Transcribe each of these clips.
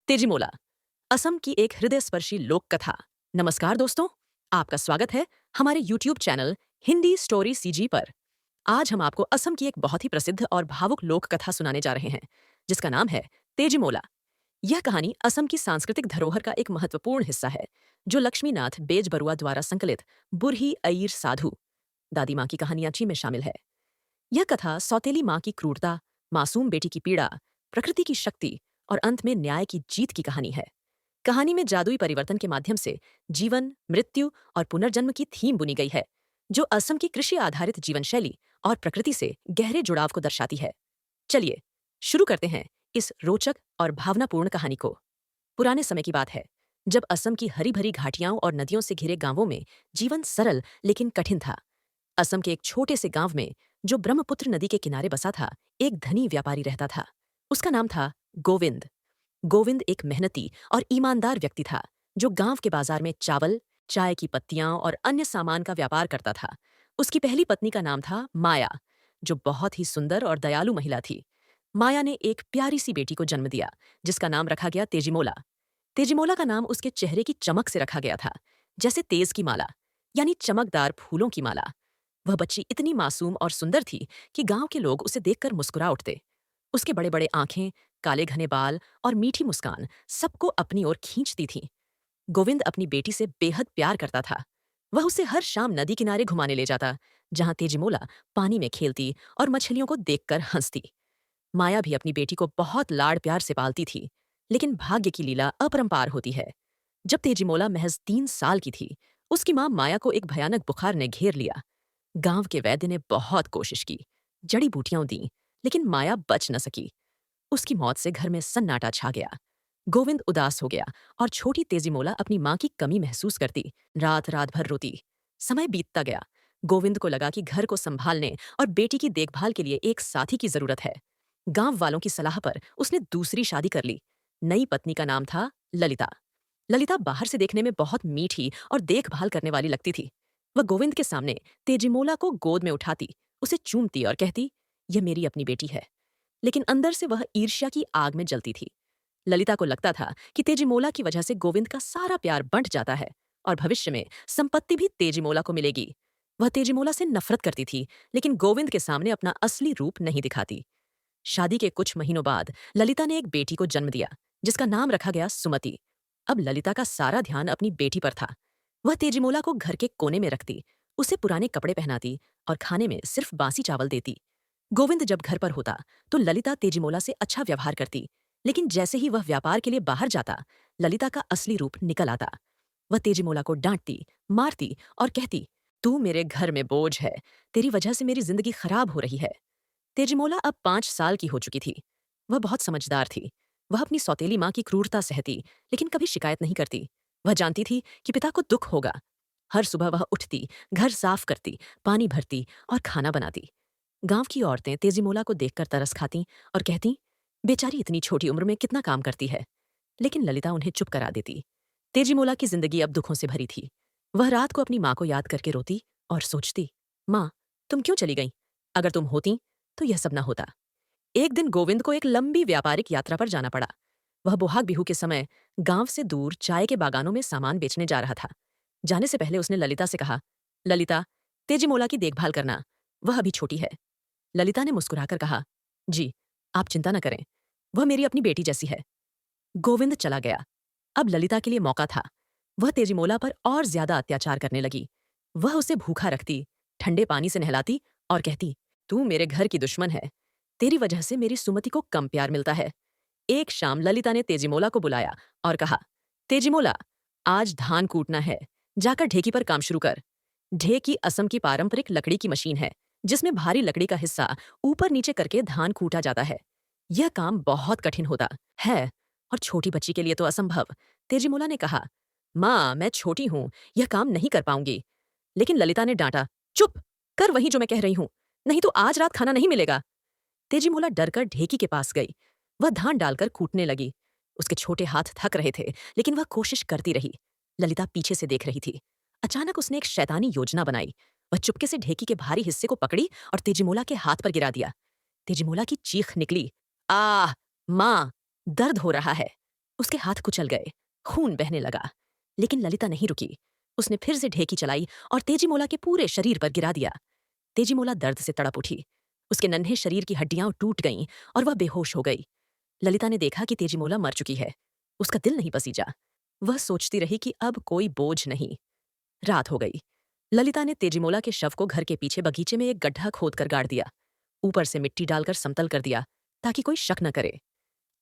तेजिमोला, असम की एक हृदयस्पर्शी लोक कथा। नमस्कार दोस्तों, आपका स्वागत है हमारे YouTube channel Hindi story CG पर। आज हम आपको असम की एक बहुत ही प्रसिद्ध और भावुक लोक कथा सुनाने जा रहे हैं, जिसका नाम है तेजिमोला। यह कहानी असम की सांस्कृतिक धरोहर का एक महत्वपूर्ण हिस्सा है, जो लक्ष्मीनाथ बेजबरुआ द्वारा संकलित बुरही अय्यर साधु दादी माँ की कहानियाची में शामिल है। यह कथा सौतेली माँ की क्रूरता, मासूम बेटी की पीड़ा, प्रकृति की शक्ति और अंत में न्याय की जीत की कहानी है। कहानी में जादुई परिवर्तन के माध्यम से जीवन, मृत्यु और पुनर्जन्म की थीम बुनी गई है, जो असम की कृषि आधारित जीवन शैली और प्रकृति से गहरे जुड़ाव को दर्शाती है। चलिए शुरू करते हैं इस रोचक और भावनापूर्ण कहानी को। पुराने समय की बात है, जब असम की हरी भरी घाटियां और नदियों से घिरे गांवों में जीवन सरल लेकिन कठिन था। असम के एक छोटे से गांव में, जो ब्रह्मपुत्र नदी के किनारे बसा था, एक धनी व्यापारी रहता था। उसका नाम था गोविंद। गोविंद एक मेहनती और ईमानदार व्यक्ति था, जो गांव के बाजार में चावल, चाय की पत्तियां और अन्य सामान का व्यापार करता था। उसकी पहली पत्नी का नाम था माया, जो बहुत ही सुंदर और दयालु महिला थी। माया ने एक प्यारी सी बेटी को जन्म दिया, जिसका नाम रखा गया तेजिमोला। तेजिमोला का नाम उसके चेहरे की चमक से रखा गया था, जैसे तेज की माला, यानी चमकदार फूलों की माला। वह बच्ची इतनी मासूम और सुंदर थी कि गांव के लोग उसे देखकर मुस्कुरा उठते। उसके बड़े बड़े आंखें, काले घने बाल और मीठी मुस्कान सबको अपनी ओर खींचती थीं। गोविंद अपनी बेटी से बेहद प्यार करता था। वह उसे हर शाम नदी किनारे घुमाने ले जाता, जहां तेजिमोला पानी में खेलती और मछलियों को देखकर हंसती। माया भी अपनी बेटी को बहुत लाड़ प्यार से पालती थी, लेकिन भाग्य की लीला अपरंपार होती है। जब तेजिमोला महज 3 साल की थी, उसकी मां माया को एक भयानक बुखार ने घेर लिया। गांव के वैद्य ने बहुत कोशिश की, जड़ी बूटियां दी, लेकिन माया बच न सकी। उसकी मौत से घर में सन्नाटा छा गया। गोविंद उदास हो गया और छोटी तेजिमोला अपनी मां की कमी महसूस करती, रात रात भर रोती। समय बीतता गया। गोविंद को लगा कि घर को संभालने और बेटी की देखभाल के लिए एक साथी की जरूरत है। गांव वालों की सलाह पर उसने दूसरी शादी कर ली। नई पत्नी का नाम था ललिता। ललिता बाहर से देखने में बहुत मीठी और देखभाल करने वाली लगती थी। वह गोविंद के सामने तेजिमोला को गोद में उठाती, उसे चूमती और कहती, यह मेरी अपनी बेटी है। लेकिन अंदर से वह ईर्ष्या की आग में जलती थी। ललिता को लगता था कि तेजिमोला की वजह से गोविंद का सारा प्यार बंट जाता है और भविष्य में संपत्ति भी तेजिमोला को मिलेगी। वह तेजिमोला से नफरत करती थी, लेकिन गोविंद के सामने अपना असली रूप नहीं दिखाती। शादी के कुछ महीनों बाद ललिता ने एक बेटी को जन्म दिया, जिसका नाम रखा गया सुमति। अब ललिता का सारा ध्यान अपनी बेटी पर था। वह तेजिमोला को घर के कोने में रखती, उसे पुराने कपड़े पहनाती और खाने में सिर्फ बासी चावल देती। गोविंद जब घर पर होता तो ललिता तेजिमोला से अच्छा व्यवहार करती, लेकिन जैसे ही वह व्यापार के लिए बाहर जाता, ललिता का असली रूप निकल आता। वह तेजिमोला को डांटती, मारती और कहती, तू मेरे घर में बोझ है, तेरी वजह से मेरी जिंदगी खराब हो रही है। तेजिमोला अब 5 साल की हो चुकी थी। वह बहुत समझदार थी। वह अपनी सौतेली माँ की क्रूरता सहती, लेकिन कभी शिकायत नहीं करती। वह जानती थी कि पिता को दुख होगा। हर सुबह वह उठती, घर साफ करती, पानी भरती और खाना बनाती। गांव की औरतें तेजिमोला को देखकर तरस खाती और कहती, बेचारी इतनी छोटी उम्र में कितना काम करती है। लेकिन ललिता उन्हें चुप करा देती। तेजिमोला की जिंदगी अब दुखों से भरी थी। वह रात को अपनी माँ को याद करके रोती और सोचती, माँ, तुम क्यों चली गई? अगर तुम होती तो यह सब न होता। एक दिन गोविंद को एक लंबी व्यापारिक यात्रा पर जाना पड़ा। वह बोहाग बिहू के समय गांव से दूर चाय के बागानों में सामान बेचने जा रहा था। जाने से पहले उसने ललिता से कहा, ललिता, तेजिमोला की देखभाल करना, वह अभी छोटी है। ललिता ने मुस्कुराकर कहा, जी, आप चिंता न करें, वह मेरी अपनी बेटी जैसी है। गोविंद चला गया। अब ललिता के लिए मौका था। वह तेजिमोला पर और ज्यादा अत्याचार करने लगी। वह उसे भूखा रखती, ठंडे पानी से नहलाती और कहती, तू मेरे घर की दुश्मन है, तेरी वजह से मेरी सुमति को कम प्यार मिलता है। एक शाम ललिता ने तेजिमोला को बुलाया और कहा, तेजिमोला, आज धान कूटना है, जाकर ढेकी पर काम शुरू कर। ढेकी असम की पारंपरिक लकड़ी की मशीन है, जिसमें भारी लकड़ी का हिस्सा ऊपर नीचे करके धान कूटा जाता है। यह काम बहुत कठिन होता है और छोटी बच्ची के लिए तो असंभव। तेजिमोला ने कहा, माँ, मैं छोटी हूं, यह काम नहीं कर पाऊंगी। लेकिन ललिता ने डांटा, चुप कर वही जो मैं कह रही हूं, नहीं तो आज रात खाना नहीं मिलेगा। तेजिमोला डरकर ढेकी के पास गई। वह धान डालकर कूटने लगी। उसके छोटे हाथ थक रहे थे, लेकिन वह कोशिश करती रही। ललिता पीछे से देख रही थी। अचानक उसने एक शैतानी योजना बनाई। वह चुपके से ढेकी के भारी हिस्से को पकड़ी और तेजिमोला के हाथ पर गिरा दिया। तेजिमोला की चीख निकली, आह, माँ, दर्द हो रहा है। उसके हाथ कुचल गए, खून बहने लगा। लेकिन ललिता नहीं रुकी। उसने फिर से ढेकी चलाई और तेजीमोला के पूरे शरीर पर गिरा दिया। तेजीमोला दर्द से तड़प उठी। उसके नन्हे शरीर की हड्डियां टूट गईं और वह बेहोश हो गई। ललिता ने देखा कि तेजीमोला मर चुकी है। उसका दिल नहीं पसीजा। वह सोचती रही कि अब कोई बोझ नहीं। रात हो गई। ललिता ने तेजीमोला के शव को घर के पीछे बगीचे में एक गड्ढा खोदकर गाड़ दिया। ऊपर से मिट्टी डालकर समतल कर दिया ताकि कोई शक न करे।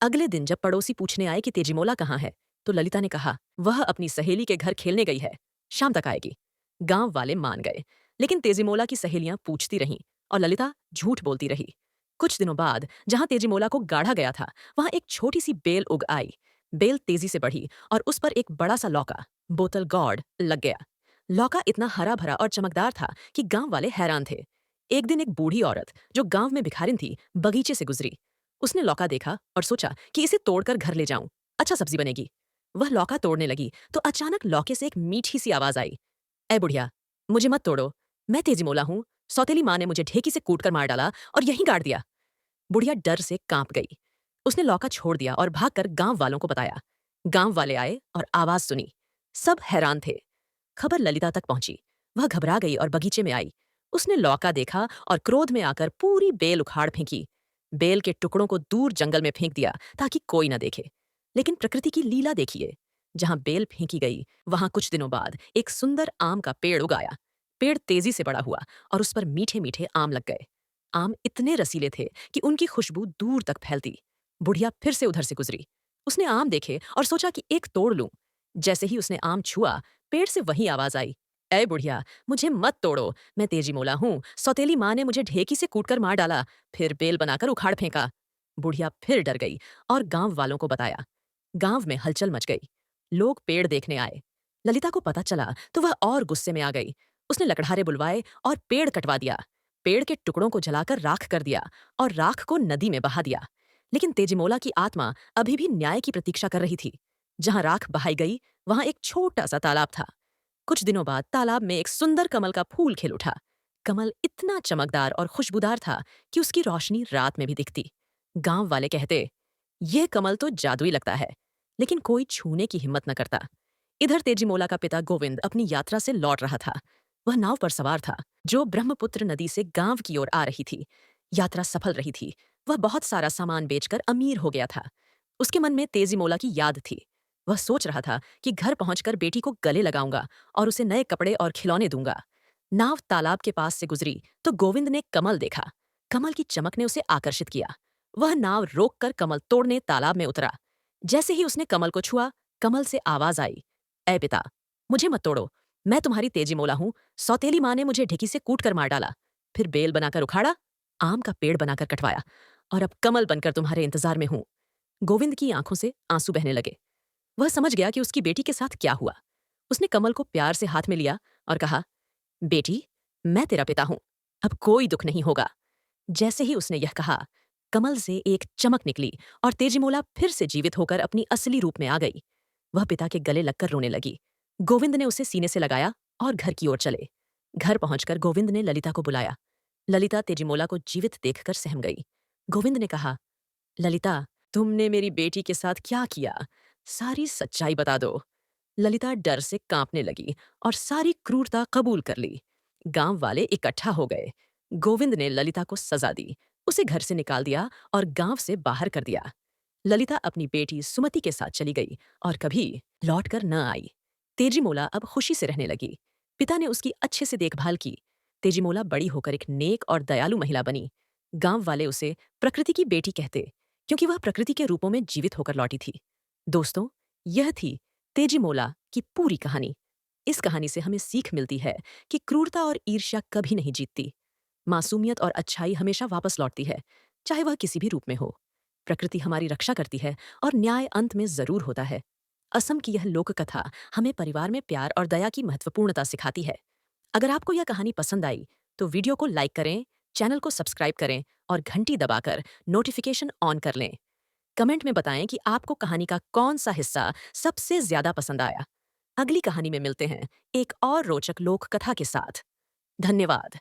अगले दिन जब पड़ोसी पूछने आए कि तेजीमोला कहाँ है, तो ललिता ने कहा वह अपनी सहेली के घर खेलने गई है, शाम तक आएगी। गांव वाले मान गए। लेकिन तेजीमोला की सहेलियां पूछती रहीं और ललिता झूठ बोलती रही। कुछ दिनों बाद जहां तेजीमोला को गाढ़ा गया था, वहां एक छोटी सी बेल उग आई। बेल तेजी से बढ़ी और उस पर एक बड़ा सा लौका, बोतल गॉड, लग गया। लौका इतना हरा भरा और चमकदार था कि गांव वाले हैरान थे। एक दिन एक बूढ़ी औरत जो गांव में भिखारिन थी, बगीचे से गुजरी। उसने लौका देखा और सोचा कि इसे तोड़कर घर ले जाऊं, अच्छा सब्जी बनेगी। वह लौका तोड़ने लगी तो अचानक लौके से एक मीठी सी आवाज आई, ए बुढ़िया, मुझे मत तोड़ो, मैं तेजीमोला हूं। सौतेली माँ ने मुझे ढेकी से कूटकर मार डाला और यहीं गाड़ दिया। बुढ़िया डर से कांप गई। उसने लौका छोड़ दिया और भागकर गांव वालों को बताया। गांव वाले आए और आवाज सुनी। सब हैरान थे। खबर ललिता तक पहुंची। वह घबरा गई और बगीचे में आई। उसने लौका देखा और क्रोध में आकर पूरी बेल उखाड़ फेंकी। बेल के टुकड़ों को दूर जंगल में फेंक दिया ताकि कोई न देखे। लेकिन प्रकृति की लीला देखिए। जहां बेल फेंकी गई, वहां कुछ दिनों बाद एक सुंदर आम का पेड़ उगाया। पेड़ तेजी से बड़ा हुआ और उस पर मीठे मीठे आम लग गए। आम इतने रसीले थे कि उनकी खुशबू दूर तक फैलती। बुढ़िया फिर से उधर से गुजरी। उसने आम देखे और सोचा कि एक तोड़ लूं। जैसे ही उसने आम छुआ, पेड़ से वही आवाज आई, ऐ बुढ़िया, मुझे मत तोड़ो, मैं तेजीमोला हूं। सौतेली माँ ने मुझे ढेकी से कूटकर मार डाला, फिर बेल बनाकर उखाड़ फेंका। बुढ़िया फिर डर गई और गांव वालों को बताया। गांव में हलचल मच गई। लोग पेड़ देखने आए। ललिता को पता चला तो वह और गुस्से में आ गई। उसने लकड़हारे बुलवाए और पेड़ कटवा दिया। पेड़ के टुकड़ों को जलाकर राख कर दिया और राख को नदी में बहा दिया। लेकिन तेजीमोला की आत्मा अभी भी न्याय की प्रतीक्षा कर रही थी। जहां राख बहाई गई, वहां एक छोटा सा तालाब था। कुछ दिनों बाद तालाब में एक सुंदर कमल का फूल खिल उठा। कमल इतना चमकदार और खुशबूदार था कि उसकी रोशनी रात में भी दिखती। गांव वाले कहते, यह कमल तो जादुई लगता है, लेकिन कोई छूने की हिम्मत न करता। इधर तेजीमोला का पिता गोविंद अपनी यात्रा से लौट रहा था। वह नाव पर सवार था जो ब्रह्मपुत्र नदी से गांव की ओर आ रही थी। यात्रा सफल रही थी। वह बहुत सारा सामान बेचकर अमीर हो गया था। उसके मन में तेजीमोला की याद थी। वह सोच रहा था कि घर पहुंचकर बेटी को गले लगाऊंगा और उसे नए कपड़े और खिलौने दूंगा। नाव तालाब के पास से गुजरी तो गोविंद ने कमल देखा। कमल की चमक ने उसे आकर्षित किया। वह नाव रोककर कमल तोड़ने तालाब में उतरा। जैसे ही उसने कमल को छुआ, कमल से आवाज आई, ऐ पिता, मुझे मत तोड़ो, मैं तुम्हारी तेजीमोला हूं। सौतेली माँ ने मुझे ढेकी से कूट कर मार डाला, फिर बेल बनाकर उखाड़ा, आम का पेड़ बनाकर कटवाया और अब कमल बनकर तुम्हारे इंतजार में हूं। गोविंद की आंखों से आंसू बहने लगे। वह समझ गया कि उसकी बेटी के साथ क्या हुआ। उसने कमल को प्यार से हाथ में लिया और कहा, बेटी, मैं तेरा पिता हूं, अब कोई दुख नहीं होगा। जैसे ही उसने यह कहा, कमल से एक चमक निकली और तेजीमोला फिर से जीवित होकर अपनी असली रूप में आ गई। वह पिता के गले लगकर रोने लगी। गोविंद ने उसे सीने से लगाया और घर की ओर चले। घर पहुंचकर गोविंद ने ललिता को बुलाया। ललिता तेजीमोला को जीवित देखकर सहम गई। गोविंद ने कहा, ललिता, तुमने मेरी बेटी के साथ क्या किया? सारी सच्चाई बता दो। ललिता डर से कांपने लगी और सारी क्रूरता कबूल कर ली। गांव वाले इकट्ठा हो गए। गोविंद ने ललिता को सजा दी, उसे घर से निकाल दिया और गांव से बाहर कर दिया। ललिता अपनी बेटी सुमति के साथ चली गई और कभी लौटकर न आई। तेजीमोला अब खुशी से रहने लगी। पिता ने उसकी अच्छे से देखभाल की। तेजीमोला बड़ी होकर एक नेक और दयालु महिला बनी। गांव वाले उसे प्रकृति की बेटी कहते, क्योंकि वह प्रकृति के रूपों में जीवित होकर लौटी थी। दोस्तों, यह थी तेजीमोला की पूरी कहानी। इस कहानी से हमें सीख मिलती है कि क्रूरता और ईर्ष्या कभी नहीं जीतती। मासूमियत और अच्छाई हमेशा वापस लौटती है, चाहे वह किसी भी रूप में हो। प्रकृति हमारी रक्षा करती है और न्याय अंत में जरूर होता है। असम की यह लोक कथा हमें परिवार में प्यार और दया की महत्वपूर्णता सिखाती है। अगर आपको यह कहानी पसंद आई तो वीडियो को लाइक करें, चैनल को सब्सक्राइब करें और घंटी दबाकर नोटिफिकेशन ऑन कर लें। कमेंट में बताएं कि आपको कहानी का कौन सा हिस्सा सबसे ज्यादा पसंद आया। अगली कहानी में मिलते हैं एक और रोचक लोक कथा के साथ। धन्यवाद।